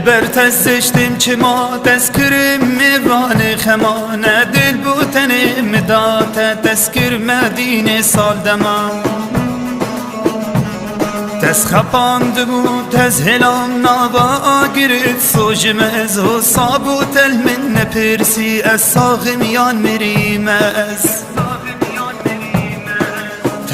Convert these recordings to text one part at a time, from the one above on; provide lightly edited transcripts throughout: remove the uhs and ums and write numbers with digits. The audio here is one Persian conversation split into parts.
بر تزشتم چه ما تذکر میوان خمانه دل بوتن مدات تذکر مدینه سال دما تز خپاند بود تز هلام نابا گرد سوجم از و صابوت المن پرسی از ساغمیان مریم از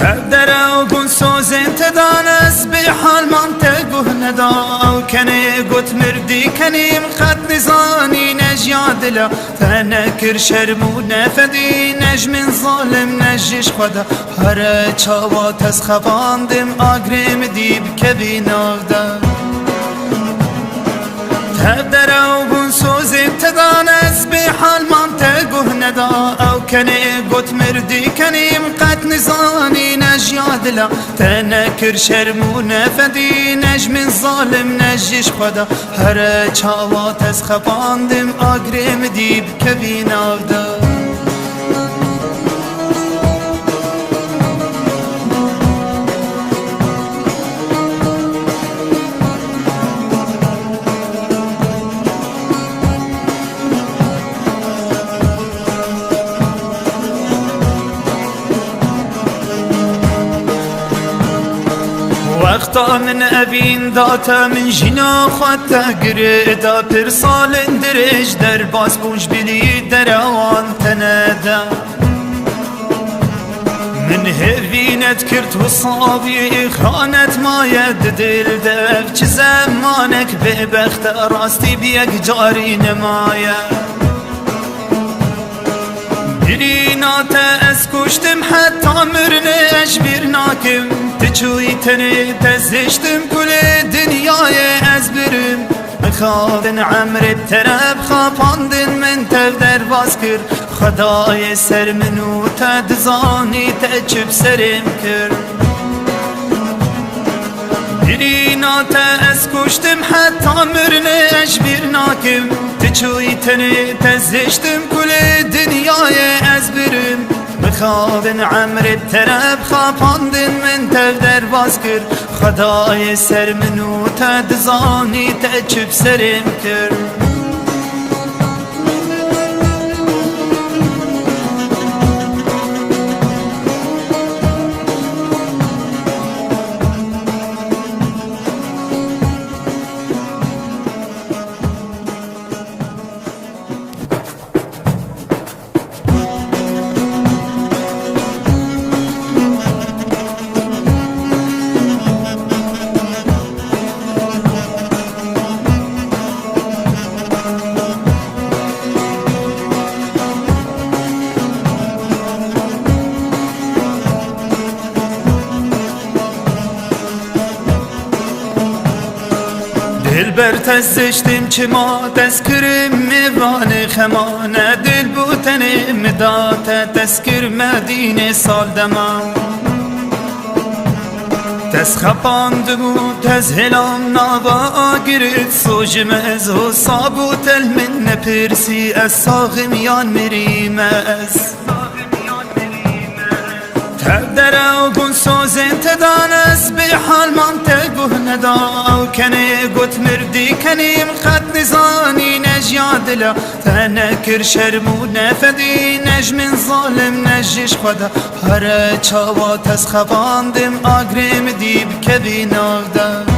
تدر و گون سوزن تدانس به حال من تگوه ندا و کنه گوت مردی کنیم قد نزانی نجیاد لا تنکر شرمو نفدی نج من ظالم نجش خدا هر چاوات از خواندم آگرم دیب کبی نافده تدر و گون سوزن تدانس به حال من تگوه ندا او کنه گوت مردی کنیم قد نزانی نجیاد لا تنکر شرمو نفدی نج من ظالم نجش خدا هر چاوات از خواندم آگرم دیب کبی نافده وقتا من ابین داتا من جنا خواتا گریدا پر سال درش در باز بوش بلی در آوان تنادا من هفینت کرد و صابی خانت ماید دل دف چه زمانک به بخت راستی بیگ جاری نماید برینات از کشتم حتی مرنش برناکم تچوی تنه تزشتم کل دنیای از برم بخوابن عمر بترب خواپاندن من تف در باز کر خدای سر منو تدزانی تچب سرم کر برینات از کشتم حتی مرنش برناکم تچوی تنه تزشتم کل دنیای از برم بخوابن عمر ترب خواپاندن من تف در باز کر خدای سر منو تدزانی تچب سرم کر دل بر تزشتم چه ما تذکر میوان خمانه دل بوتن مدات تذکر مدینه سال دما تز خپاند بود تز هلام نابا گرد سوجم از و صابوت المن پرسی از ساغمیان مریم از تدر و گون سوزن تدانس به حال من تگوه ندا و کنه گوت مردی کنیم قد نزانی نجیاد لا تنکر شرمو نفدی نج من ظالم نجش خدا هر چاوات از خواندم آگرم دیب کبی نافده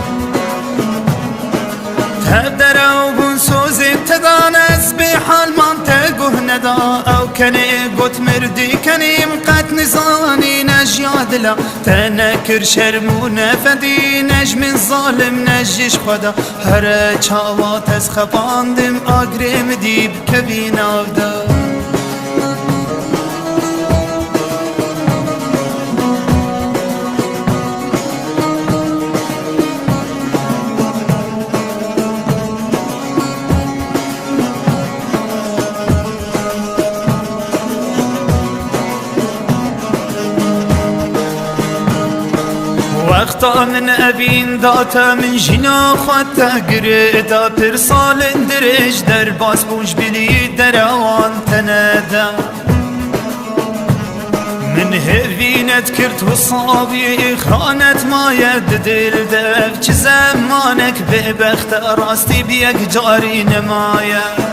تدر و گون سوزن تدانس به حال من تگوه ندا او کنه گوت مردی کنیم قد نزانی نجیاد لا تنکر شرمو نفدی نج من ظالم نجش خدا هر چاوات از خواندم آگرم دیب کبی نافده وقتا من ابین داتا من جنا خواتا گریدا پر سال درش در باز بوش بلی در آوان تنادا من هفینت کرد و صابی خانت ماید دل دف چه زمانک به بخت راستی بیک جاری نماید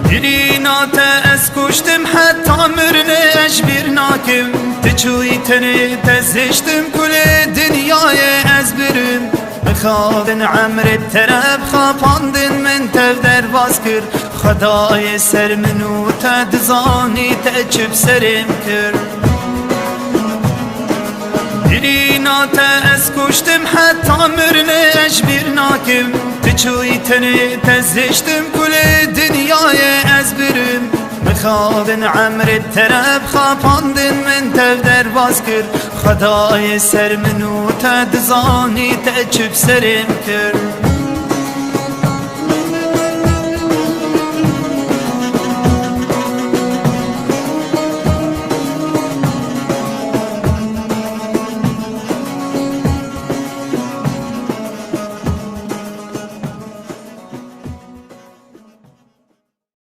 برینات از کشتم حتی مرنش برناکم تچوی تنه تزشتم کل دنیای از برم بخوابن عمرت طرف خاپاندن من تف درواز کر خدای سر منو تدزانی تچب سرم کر برینات از کشتم حتی مرنش برناکم تچوی تنه تزشتم کل دنیای از برم بخوابن عمرت طرف خاپاندن من تف درواز کر خدای سر منو تدزانی تچب سرم کر